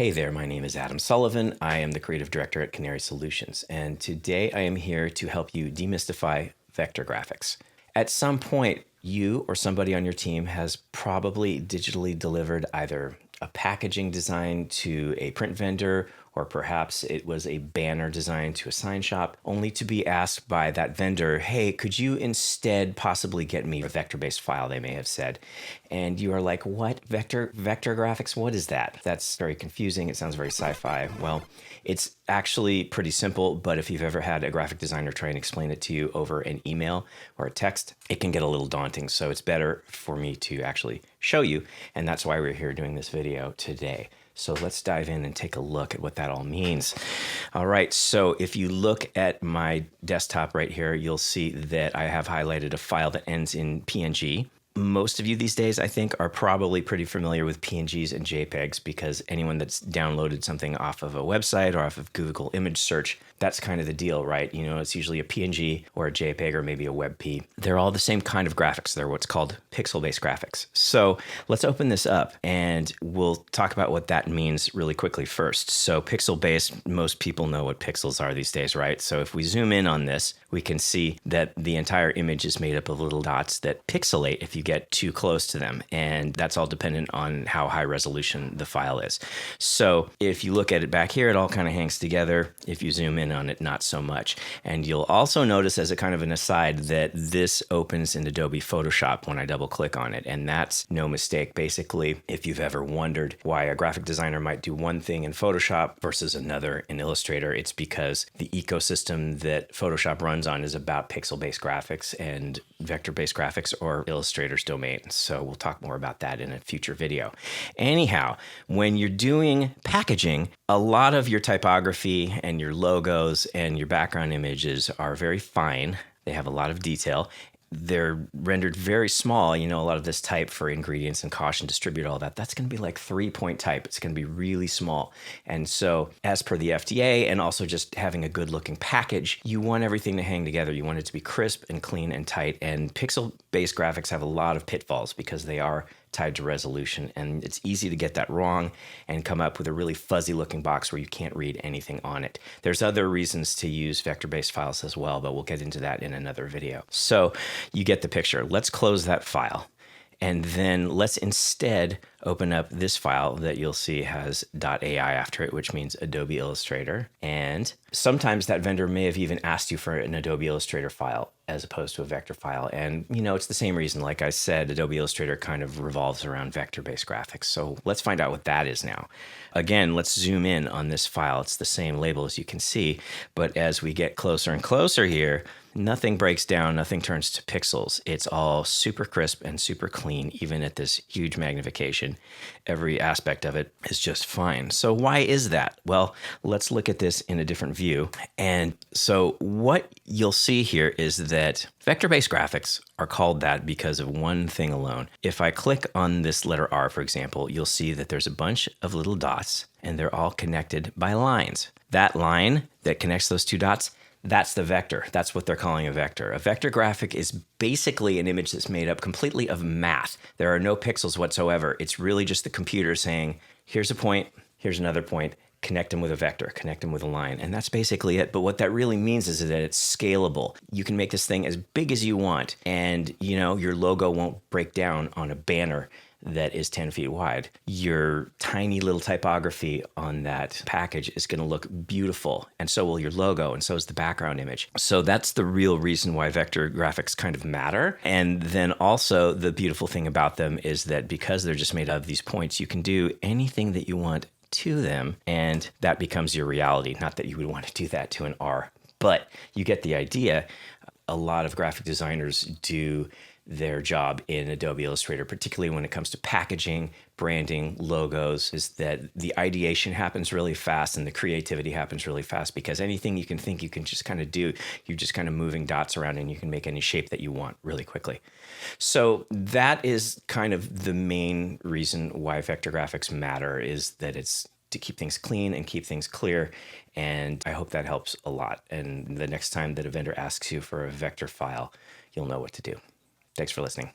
Hey there, my name is Adam Sullivan. I am the creative director at Kanary Solutions, and today I am here to help you demystify vector graphics. At some point, you or somebody on your team has probably digitally delivered either a packaging design to a print vendor, or perhaps it was a banner design to a sign shop, only to be asked by that vendor, hey, could you instead possibly get me a vector-based file, they may have said. And you are like, what? Vector graphics? What is that? That's very confusing. It sounds very sci-fi. Well, it's actually pretty simple, but if you've ever had a graphic designer try and explain it to you over an email or a text, it can get a little daunting. So it's better for me to actually show you, and that's why we're here doing this video today. So let's dive in and take a look at what that all means. All right, so if you look at my desktop right here, you'll see that I have highlighted a file that ends in PNG. Most of you these days, I think, are probably pretty familiar with PNGs and JPEGs because anyone that's downloaded something off of a website or off of Google image search, that's kind of the deal, right? You know, it's usually a PNG or a JPEG or maybe a WebP. They're all the same kind of graphics. They're what's called pixel-based graphics. So let's open this up and we'll talk about what that means really quickly first. So pixel-based, most people know what pixels are these days, right? So if we zoom in on this, we can see that the entire image is made up of little dots that pixelate if you get too close to them. And that's all dependent on how high resolution the file is. So if you look at it back here, it all kind of hangs together. If you zoom in on it, not so much. And you'll also notice as a kind of an aside that this opens in Adobe Photoshop when I double click on it. And that's no mistake. Basically, if you've ever wondered why a graphic designer might do one thing in Photoshop versus another in Illustrator, it's because the ecosystem that Photoshop runs on is about pixel-based graphics and vector-based graphics or Illustrator's domain. So we'll talk more about that in a future video. Anyhow, when you're doing packaging, a lot of your typography and your logos and your background images are very fine. They have a lot of detail. They're rendered very small. You know, a lot of this type for ingredients and caution, distribute, all that, that's going to be like 3-point type. It's going to be really small. And so as per the FDA and also just having a good looking package, you want everything to hang together. You want it to be crisp and clean and tight. And pixel-based graphics have a lot of pitfalls because they are tied to resolution, and it's easy to get that wrong and come up with a really fuzzy looking box where you can't read anything on it. There's other reasons to use vector-based files as well, but we'll get into that in another video. So you get the picture. Let's close that file. And then let's instead open up this file that you'll see has .ai after it, which means Adobe Illustrator. And sometimes that vendor may have even asked you for an Adobe Illustrator file as opposed to a vector file. And, you know, it's the same reason. Like I said, Adobe Illustrator kind of revolves around vector-based graphics. So let's find out what that is now. Again, let's zoom in on this file. It's the same label as you can see. But as we get closer and closer here, nothing breaks down, nothing turns to pixels. It's all super crisp and super clean, even at this huge magnification. Every aspect of it is just fine. So why is that? Well, let's look at this in a different view. And so what you'll see here is that vector-based graphics are called that because of one thing alone. If I click on this letter R, for example, you'll see that there's a bunch of little dots and they're all connected by lines. That line that connects those two dots, that's the vector. That's what they're calling a vector. A vector graphic is basically an image that's made up completely of math. There are no pixels whatsoever. It's really just the computer saying, here's a point, here's another point, connect them with a vector, connect them with a line. And that's basically it. But what that really means is that it's scalable. You can make this thing as big as you want. And, you know, your logo won't break down on a banner that is 10 feet wide. Your tiny little typography on that package is going to look beautiful, and so will your logo, and so is the background image. So that's the real reason why vector graphics kind of matter. And then also the beautiful thing about them is that because they're just made out of these points, you can do anything that you want to them, and that becomes your reality. Not that you would want to do that to an R, but you get the idea. A lot of graphic designers do their job in Adobe Illustrator, particularly when it comes to packaging, branding, logos, is that the ideation happens really fast and the creativity happens really fast because anything you can think you can just kind of do, you're just kind of moving dots around and you can make any shape that you want really quickly. So that is kind of the main reason why vector graphics matter, is that it's to keep things clean and keep things clear. And I hope that helps a lot. And the next time that a vendor asks you for a vector file, you'll know what to do. Thanks for listening.